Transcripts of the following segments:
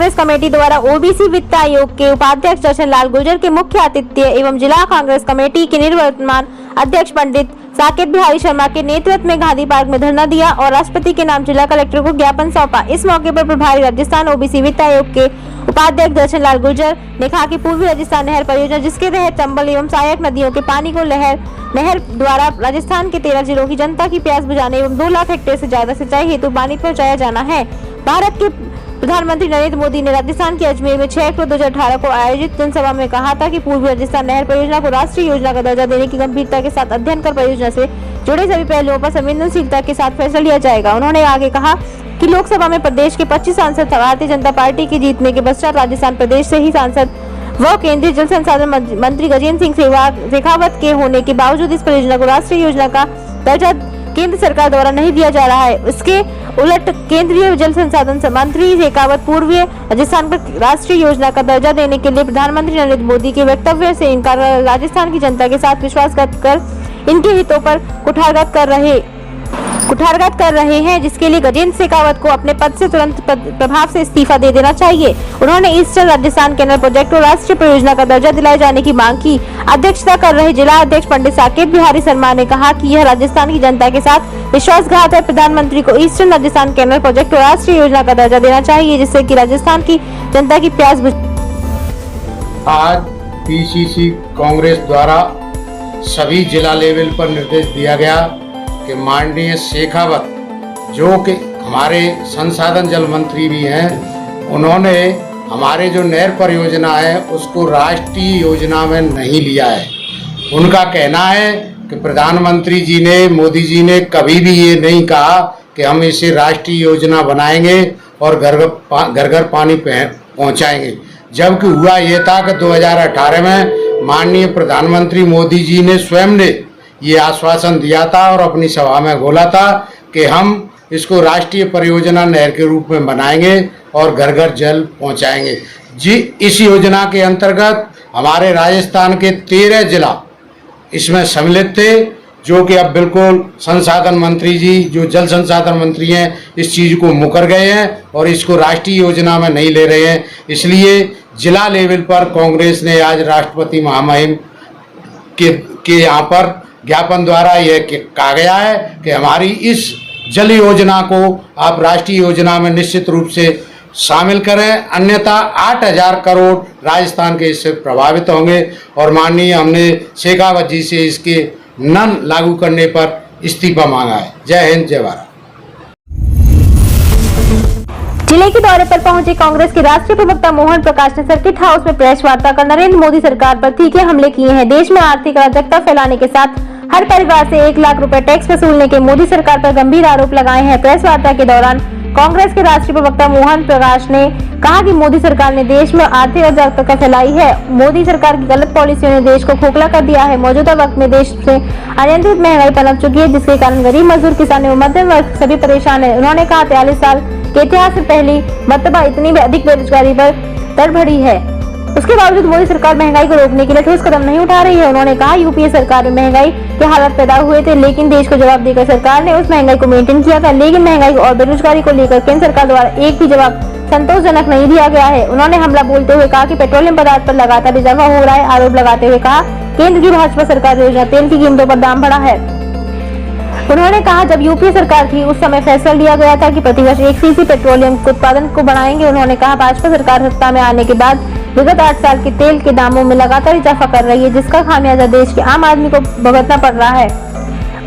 Congress committee द्वारा OBC वित्त आयोग के उपाध्यक्ष दर्शन लाल गुर्जर के मुख्य आतिथ्य एवं जिला कांग्रेस कमेटी के निवर्तमान अध्यक्ष पंडित साकेत बिहारी शर्मा के नेतृत्व में गांधी पार्क में धरना दिया और राष्ट्रपति के नाम जिला कलेक्टर को ज्ञापन सौंपा। इस मौके पर प्रभारी राजस्थान ओबीसी वित्त आयोग के उपाध्यक्ष दर्शन लाल गुर्जर ने कहा कि पूर्वी राजस्थान नहर परियोजना, जिसके तहत चंबल एवं सहायक नदियों के पानी को नहर द्वारा राजस्थान के 13 जिलों की जनता की प्यास बुझाने एवं 2 लाख हेक्टेयर से ज्यादा सिंचाई हेतु पानी पहुँचाया जाना है। भारत के प्रधानमंत्री नरेंद्र मोदी ने राजस्थान के अजमेर में 6 अक्टूबर 2018 को आयोजित जनसभा में कहा था कि पूर्वी राजस्थान नहर परियोजना को राष्ट्रीय योजना का दर्जा देने की गंभीरता के साथ अध्ययन कर परियोजना से जुड़े सभी पहलुओं पर संवेदनशीलता के साथ फैसला लिया जाएगा। उन्होंने आगे कहा कि लोकसभा में प्रदेश के 25 सांसद भारतीय जनता पार्टी के जीतने के पश्चात राजस्थान प्रदेश से ही सांसद व केंद्रीय जल संसाधन मंत्री गजेंद्र सिंह शेखावत के होने के बावजूद इस परियोजना को राष्ट्रीय योजना का दर्जा केंद्र सरकार द्वारा नहीं दिया जा रहा है। उसके उलट केंद्रीय जल संसाधन मंत्री शेखावत पूर्वी राजस्थान पर राष्ट्रीय योजना का दर्जा देने के लिए प्रधानमंत्री नरेंद्र मोदी के वक्तव्य से इनकार राजस्थान की जनता के साथ विश्वासघात कर इनके हितों पर कुठारघात कर रहे हैं, जिसके लिए गजेंद्र शेखावत को अपने पद से तुरंत प्रभाव से इस्तीफा दे देना चाहिए। उन्होंने ईस्टर्न राजस्थान कैनाल प्रोजेक्ट को राष्ट्रीय परियोजना का दर्जा दिलाए जाने की मांग की। अध्यक्षता कर रहे जिला अध्यक्ष पंडित साकेत बिहारी शर्मा ने कहा कि यह राजस्थान की जनता के साथ विश्वासघात है। प्रधानमंत्री को ईस्टर्न राजस्थान कैनाल प्रोजेक्ट को राष्ट्रीय योजना का दर्जा देना चाहिए, जिससे कि राजस्थान की जनता की प्यास बुझे। आज पीसीसी कांग्रेस द्वारा सभी जिला लेवल पर निर्देश दिया गया कि माननीय शेखावत, जो कि हमारे संसाधन जल मंत्री भी हैं, उन्होंने हमारे जो नहर परियोजना है उसको राष्ट्रीय योजना में नहीं लिया है। उनका कहना है कि प्रधानमंत्री जी ने, मोदी जी ने कभी भी ये नहीं कहा कि हम इसे राष्ट्रीय योजना बनाएंगे और घर घर पानी पहुंचाएंगे। जबकि हुआ ये था कि 2018 में माननीय प्रधानमंत्री मोदी जी ने स्वयं ने ये आश्वासन दिया था और अपनी सभा में बोला था कि हम इसको राष्ट्रीय परियोजना नहर के रूप में बनाएंगे और घर घर जल पहुंचाएंगे। जी, इस योजना के अंतर्गत हमारे राजस्थान के 13 जिला इसमें सम्मिलित थे, जो कि अब बिल्कुल संसाधन मंत्री जी, जो जल संसाधन मंत्री हैं, इस चीज़ को मुकर गए हैं और इसको राष्ट्रीय योजना में नहीं ले रहे हैं। इसलिए जिला लेवल पर कांग्रेस ने आज राष्ट्रपति महामहिम के यहाँ पर ज्ञापन द्वारा यह कहा गया है कि हमारी इस जल योजना को आप राष्ट्रीय योजना में निश्चित रूप से शामिल करें, अन्यथा 8,000 करोड़ राजस्थान के इससे प्रभावित होंगे। और माननीय हमने शेखावत जी से इसके न लागू करने पर इस्तीफा मांगा है। जय हिंद, जय भारत। जिले के दौरे पर पहुंचे कांग्रेस के राष्ट्रीय प्रवक्ता मोहन प्रकाश ने सर्किट हाउस में प्रेस वार्ता कर नरेंद्र मोदी सरकार पर तीखे हमले किए हैं। देश में आर्थिक अराजकता फैलाने के साथ हर परिवार से 1 लाख रुपए टैक्स वसूलने के मोदी सरकार पर गंभीर आरोप लगाए हैं। प्रेस वार्ता के दौरान कांग्रेस के राष्ट्रीय प्रवक्ता मोहन प्रकाश ने कहा कि मोदी सरकार ने देश में आर्थिक अराजकता फैलाई है। मोदी सरकार की गलत पॉलिसियों ने देश को खोखला कर दिया है। मौजूदा वक्त में देश से अनियंत्रित महंगाई पनप चुकी है, जिसके कारण गरीब, मजदूर, किसान एवं मध्यम वर्ग सभी परेशान है। उन्होंने कहा 43 साल के इतिहास में पहली मर्तबा इतनी अधिक बेरोजगारी पर दर बढ़ी है। उसके बावजूद मोदी सरकार महंगाई को रोकने के लिए ठोस कदम नहीं उठा रही है। उन्होंने कहा यूपीए सरकार में महंगाई के हालात पैदा हुए थे, लेकिन देश को जवाब देकर सरकार ने उस महंगाई को मेंटेन किया था। लेकिन महंगाई और बेरोजगारी को लेकर केंद्र सरकार द्वारा एक भी जवाब संतोषजनक नहीं दिया गया है। उन्होंने हमला बोलते हुए कहा कि पेट्रोलियम पदार्थ पर लगातार इजाफा हो रहा है। आरोप लगाते हुए कहा केंद्र की भाजपा सरकार योजना तेल की कीमतों पर दाम बढ़ा है। उन्होंने कहा जब यूपीए सरकार थी उस समय फैसला लिया गया था कि प्रतिवर्ष 1% पेट्रोलियम उत्पादन को बढ़ाएंगे। उन्होंने कहा भाजपा सरकार सत्ता में आने के बाद विगत 8 साल के तेल के दामों में लगातार इजाफा कर रही है, जिसका खामियाजा देश के आम आदमी को भुगतना पड़ रहा है।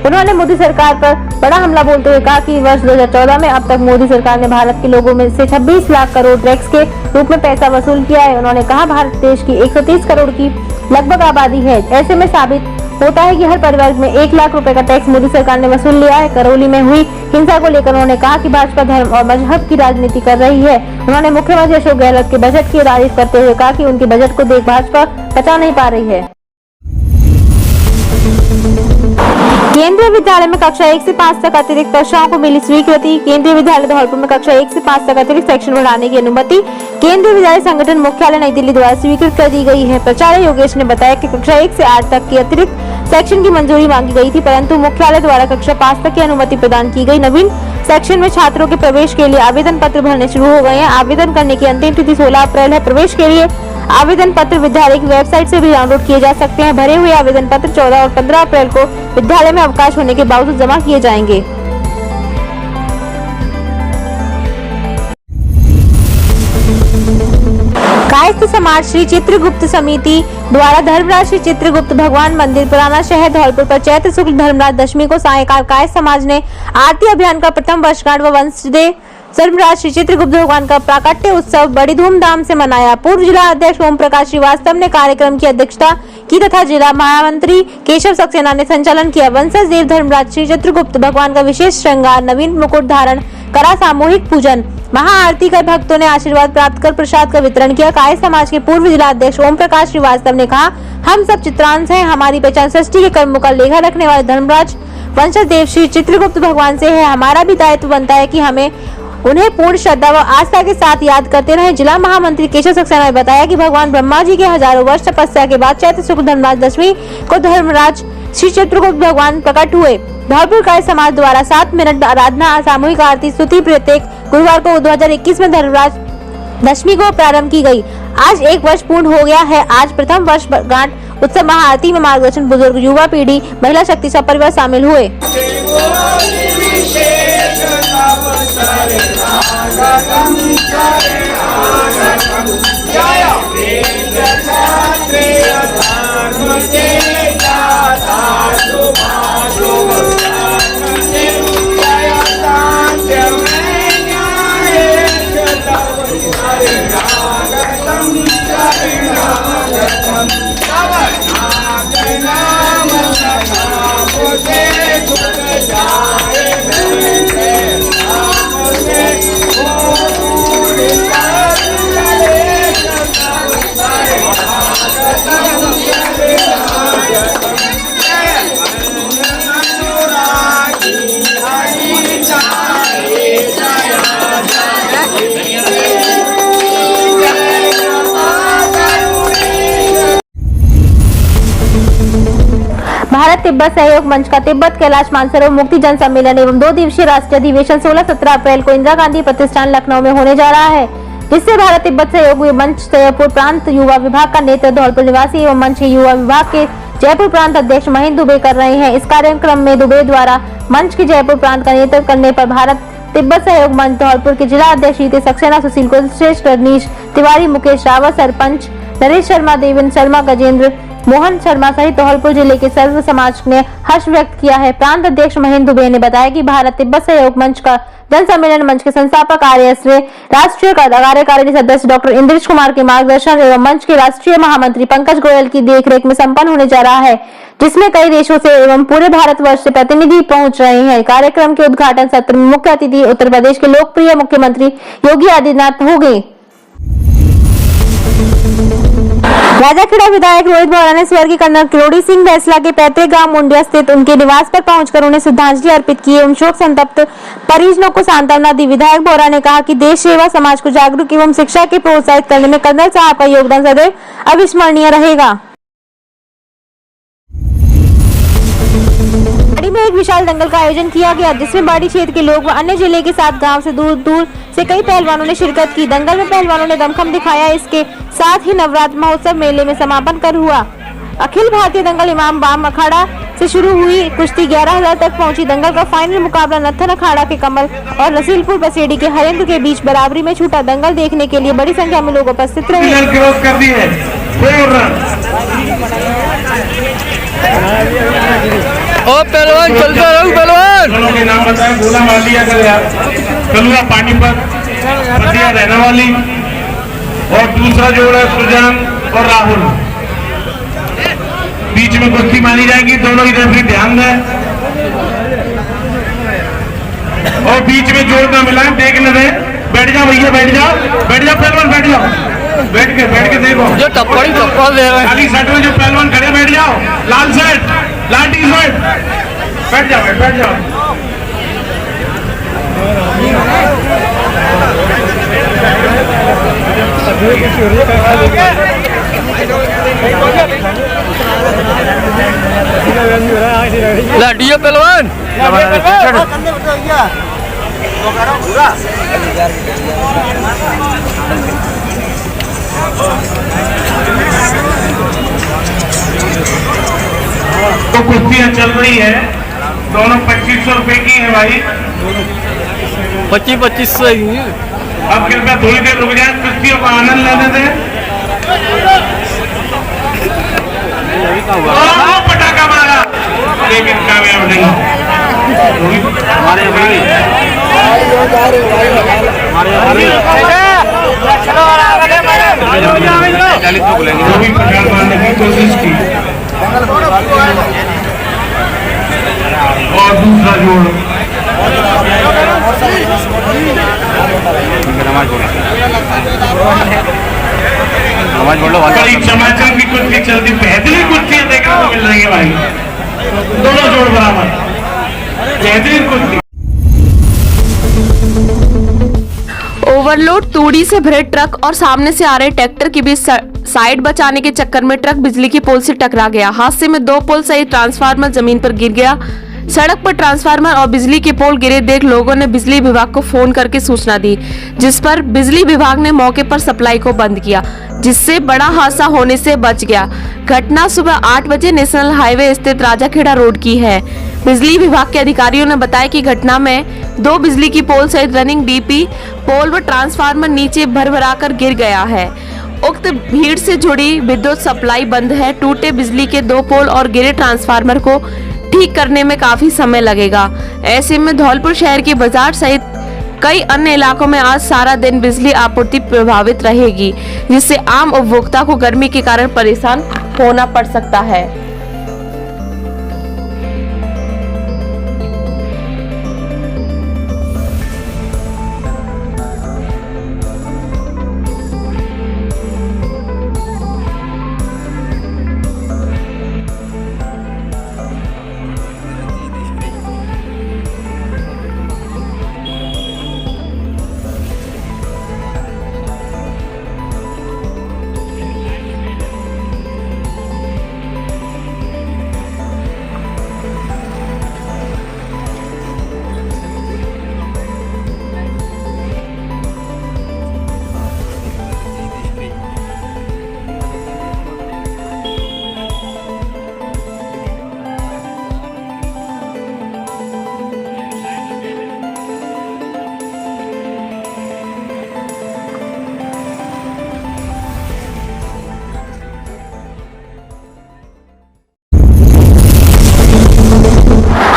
उन्होंने मोदी सरकार पर बड़ा हमला बोलते हुए कहा कि वर्ष 2014 में अब तक मोदी सरकार ने भारत के लोगों में से 26 लाख करोड़ टैक्स के रूप में पैसा वसूल किया है। उन्होंने कहा भारत देश की 130 करोड़ की लगभग आबादी है। ऐसे में साबित होता है कि हर परिवार में 1 लाख रुपए का टैक्स मोदी सरकार ने वसूल लिया है। करौली में हुई हिंसा को लेकर उन्होंने कहा कि भाजपा धर्म और मजहब की राजनीति कर रही है। उन्होंने मुख्यमंत्री अशोक गहलोत के बजट की तारीफ करते हुए कहा कि उनके बजट को देख भाजपा पचा नहीं पा रही है। केंद्रीय विद्यालय में कक्षा 1 से 5 तक अतिरिक्त कक्षाओं को मिली स्वीकृति। केंद्रीय विद्यालय धौलपुर में कक्षा 1 से 5 तक अतिरिक्त सेक्शन बढ़ाने की अनुमति केंद्रीय विद्यालय संगठन मुख्यालय नई दिल्ली द्वारा स्वीकृत कर दी गई है। प्राचार्य योगेश ने बताया कि कक्षा 1 से 8 तक की अतिरिक्त सेक्शन की मंजूरी मांगी गई थी, परंतु मुख्यालय द्वारा कक्षा 5 तक की अनुमति प्रदान की गई। नवीन सेक्शन में छात्रों के प्रवेश के लिए आवेदन पत्र भरने शुरू हो गए हैं। आवेदन करने की अंतिम तिथि 16 अप्रैल है। प्रवेश के लिए आवेदन पत्र विद्यालय की वेबसाइट से भी डाउनलोड किए जा सकते हैं। भरे हुए आवेदन पत्र 14 और 15 अप्रैल को विद्यालय में अवकाश होने के बावजूद जमा किए जाएंगे। कायस्थ समाज श्री चित्रगुप्त समिति द्वारा धर्मराज श्री चित्रगुप्त भगवान मंदिर पुराना शहर धौलपुर पर चैत्र शुक्ल धर्मराज दशमी को सायंकाल कायस्थ समाज ने आरती अभियान का प्रथम वर्षगांठ व वंशदेव धर्मराज श्री चित्रगुप्त भगवान का प्राकट्य उत्सव बड़ी धूमधाम से मनाया। पूर्व जिला अध्यक्ष ओम प्रकाश श्रीवास्तव ने कार्यक्रम की अध्यक्षता की तथा जिला महामंत्री केशव सक्सेना ने संचालन किया। वंशज देव धर्मराज श्री चित्रगुप्त भगवान का विशेष श्रृंगार, नवीन मुकुट धारण करा, सामूहिक पूजन, महाआरती कर भक्तों ने आशीर्वाद प्राप्त कर प्रसाद का वितरण किया। काय समाज के पूर्व जिला अध्यक्ष ओम प्रकाश श्रीवास्तव ने कहा, हम सब चित्रांश हैं। हमारी पहचान सृष्टि के कर्मों का लेखा रखने वाले धर्मराज वंशज देव श्री चित्रगुप्त भगवान से है। हमारा भी दायित्व बनता है कि हमें उन्हें पूर्ण श्रद्धा व आस्था के साथ याद करते रहे। जिला महामंत्री केशव सक्सेना ने बताया कि भगवान ब्रह्मा जी के हजारों वर्ष तपस्या के बाद चैत्र शुक्ल धर्मराज दशमी को धर्मराज श्री चित्रगुप्त भगवान प्रकट हुए। धौलपुर काय समाज द्वारा 7 मिनट आराधना, सामूहिक आरती, स्तुति प्रत्येक गुरुवार को 2021 में धर्मराज दशमी को प्रारंभ की गई। आज 1 वर्ष पूर्ण हो गया है। आज प्रथम वर्षगांठ उत्सव महाआरती में मार्गदर्शन बुजुर्ग, युवा पीढ़ी, महिला शक्ति सब परिवार शामिल हुए। भारत तिब्बत सहयोग मंच का तिब्बत कैलाश मानसरोवर मुक्ति जन सम्मेलन एवं 2 दिवसीय राष्ट्रीय अधिवेशन 16-17 अप्रैल को इंदिरा गांधी प्रतिष्ठान लखनऊ में होने जा रहा है, जिससे भारत तिब्बत सहयोग मंच जयपुर प्रांत युवा विभाग का नेतृत्व धौलपुर निवासी एवं मंच के युवा विभाग के जयपुर प्रांत अध्यक्ष महेंद्र दुबे कर रहे हैं। इस कार्यक्रम में दुबे द्वारा मंच के जयपुर प्रांत का नेतृत्व करने पर भारत तिब्बत सहयोग मंच धौलपुर के जिला अध्यक्ष रीते सक्सेना, सुशील कुलश्रेष्ठ, रजनीश तिवारी, मुकेश रावत, सरपंच नरेश शर्मा, देवेंद्र शर्मा, गजेंद्र मोहन शर्मा सहित धौलपुर जिले के सर्व समाज ने हर्ष व्यक्त किया है। प्रांत अध्यक्ष महेंद्र दुबे ने बताया कि भारत तिब्बत सहयोग मंच का जन सम्मेलन मंच के संस्थापक आरएसवे राष्ट्रीय कार्यकारिणी सदस्य डॉक्टर इंद्रेश कुमार के मार्गदर्शन एवं मंच के राष्ट्रीय महामंत्री पंकज गोयल की देखरेख में संपन्न होने जा रहा है, जिसमें कई देशों से एवं पूरे भारतवर्ष से प्रतिनिधि पहुंच रहे हैं। कार्यक्रम के उद्घाटन सत्र में मुख्य अतिथि उत्तर प्रदेश के लोकप्रिय मुख्यमंत्री योगी आदित्यनाथ होंगे। राजाखेड़ा विधायक रोहित बोहरा ने स्वर्गीय कर्नल किरोड़ी सिंह बैसला के पैतृक गांव मुंडिया स्थित उनके निवास पर पहुंचकर उन्हें श्रद्धांजलि अर्पित की एवं शोक संतप्त परिजनों को सांत्वना दी। विधायक बोहरा ने कहा कि देश सेवा, समाज को जागरूक एवं शिक्षा के प्रोत्साहित करने में कर्नल साहब का योगदान सदैव अविस्मरणीय रहेगा। बाड़ी में एक विशाल दंगल का आयोजन किया गया, जिसमें बाड़ी क्षेत्र के लोग व अन्य जिले के साथ गांव से दूर दूर से कई पहलवानों ने शिरकत की। दंगल में पहलवानों ने दमखम दिखाया। इसके साथ ही नवरात्र महोत्सव मेले में समापन कर हुआ। अखिल भारतीय दंगल इमाम बाम अखाड़ा से शुरू हुई कुश्ती 11,000 तक पहुंची। दंगल का फाइनल मुकाबला नत्थन अखाड़ा के कमल और रसीलपुर बसेड़ी के हरेंद्र के बीच बराबरी में छूटा। दंगल देखने के लिए बड़ी संख्या में लोग उपस्थित रहे। ओ पहलवान चलता रहूं पहलवान। के नाम बताएं, गोला मार लिया कर यार। कलुआ पानीपत पटिया रहने वाली और दूसरा जोड़ है सुजान और राहुल। बीच में कुश्ती मानी जाएगी, दोनों की तरफ ध्यान दें। और बीच में जोड़ ना मिलाएं, देखने दें। बैठ जाओ भैया, बैठ जाओ पहलवान, बैठ जाओ। बैठ के देखो जो टप्पड़ी टप्पा दे रहे हैं। खाली सेट में जो पहलवान खड़े बैठ जाओ। लाल सेट, लाल टी शर्ट। बैठ जाओ बैठ जाओ। लाडियो पहलवान तो कुश्तियां चल रही है, दोनों 2500 रुपए की है भाई। 2500 अब कृपया थोड़ी देर रुक जाए, कुश्तियों का आनंद लेने दें। पटाखा मारा लेकिन कामयाब नहीं। वो भी पटाखा मारने की कोशिश की और दूसरा जोड़ कड़ी चमाचम की कुश्ती चलती, बेहतरीन कुश्तियां देखने को मिल रही है भाई। दोनों जोड़ बराबर, बेहतरीन कुश्ती। ओवरलोड तूड़ी से भरे ट्रक और सामने से आ रहे ट्रैक्टर के बीच साइड बचाने के चक्कर में ट्रक बिजली की पोल से टकरा गया। हादसे में 2 पोल सहित ट्रांसफार्मर जमीन पर गिर गया। सड़क पर ट्रांसफार्मर और बिजली के पोल गिरे देख लोगों ने बिजली विभाग को फोन करके सूचना दी, जिस पर बिजली विभाग ने मौके पर सप्लाई को बंद किया, जिससे बड़ा हादसा होने से बच गया। घटना सुबह 8 बजे नेशनल हाईवे स्थित राजाखेड़ा रोड की है। बिजली विभाग के अधिकारियों ने बताया कि घटना में 2 बिजली की पोल सहित रनिंग डीपी पोल व ट्रांसफार्मर नीचे भर-भराकर गिर गया है। उक्त भीड़ से जुड़ी विद्युत सप्लाई बंद है। टूटे बिजली के 2 पोल और गिरे ट्रांसफार्मर को ठीक करने में काफी समय लगेगा। ऐसे में धौलपुर शहर के बाजार सहित कई अन्य इलाकों में आज सारा दिन बिजली आपूर्ति प्रभावित रहेगी, जिससे आम उपभोक्ता को गर्मी के कारण परेशान होना पड़ सकता है।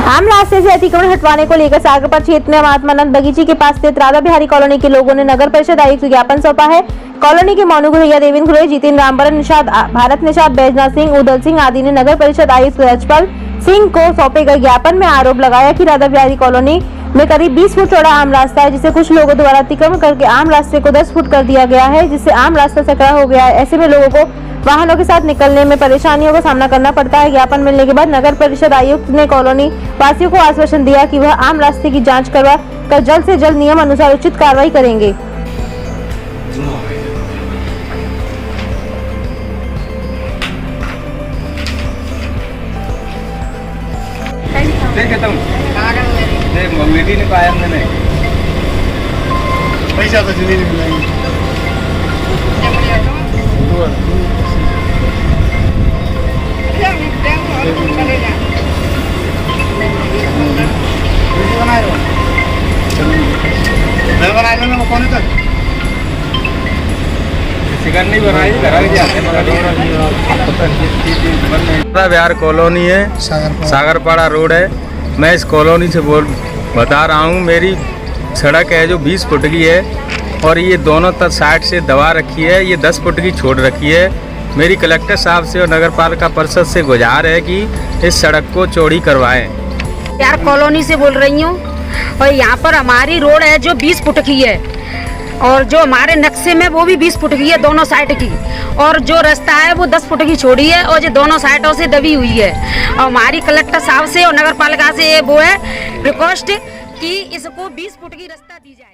आम रास्ते से अतिक्रमण हटवाने को लेकर सागरपर क्षेत्र में महात्मानंद बगीची के पास स्थित राधा बिहारी कॉलोनी के लोगों ने नगर परिषद आयुक्त ज्ञापन सौंपा है। कॉलोनी के मोनू भैया, देवेंद्र घुरे, जितेंद्र रामबरन, निषाद, भारत निषाद, बैजनाथ सिंह, उदल सिंह आदि ने नगर परिषद आयुक्त रजपाल सिंह को सौंपे गए ज्ञापन में आरोप लगाया कि राधा बिहारी कॉलोनी में करीब 20 फुट चौड़ा आम रास्ता है, जिसे कुछ लोगों द्वारा अतिक्रमण करके आम रास्ते को 10 फुट कर दिया गया है, जिससे आम रास्ता सकरा हो गया है। ऐसे में लोगों को वाहनों के साथ निकलने में परेशानियों का सामना करना पड़ता है। ज्ञापन मिलने के बाद नगर परिषद आयुक्त ने कॉलोनी वासियों को आश्वासन दिया कि वह आम रास्ते की जांच करवा कर जल्द से जल्द नियम अनुसार उचित कार्रवाई करेंगे। पैसा तो जमीन मिलाएंगे। बिहार कॉलोनी है, सागरपाड़ा रोड है। मैं इस कॉलोनी से बता रहा हूँ। मेरी सड़क है जो 20 फुट की है और ये दोनों साइड से दबा रखी है, ये 10 फुट की छोड़ रखी है। मेरी कलेक्टर साहब से और नगर पालिका परिषद से गुजार है कि इस सड़क को चौड़ी करवाएं। यार कॉलोनी से बोल रही हूँ और यहाँ पर हमारी रोड है जो 20 फुट की है और जो हमारे नक्शे में वो भी 20 फुट की है दोनों साइड की, और जो रास्ता है वो 10 फुट की छोड़ी है और जो दोनों साइडों से दबी हुई है। और हमारी कलेक्टर साहब से और नगर पालिका से वो है रिक्वेस्ट कि इसको 20 फुट की रास्ता दी जाए।